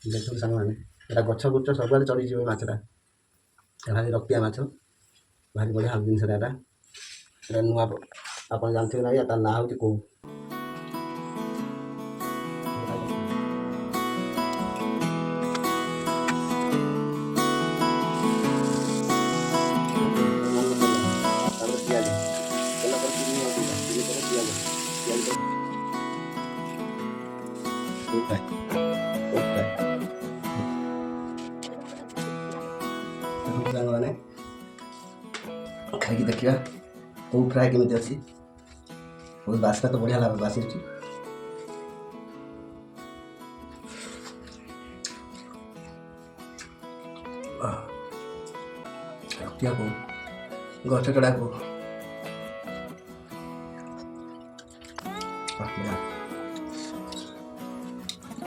देखो साग मैंने एटा गछ गुच्छ सब चढ़ी मछटा भारी रक्तिया माछ भारी बढ़िया जिनसा एटा नुआ आप जानते ना तार ना हूँ कौ मैंने खाई देखा कौ फ्राए केमी अच्छी बासना तो बढ़िया लगे बासी रक्तिया को गछ कड़ा को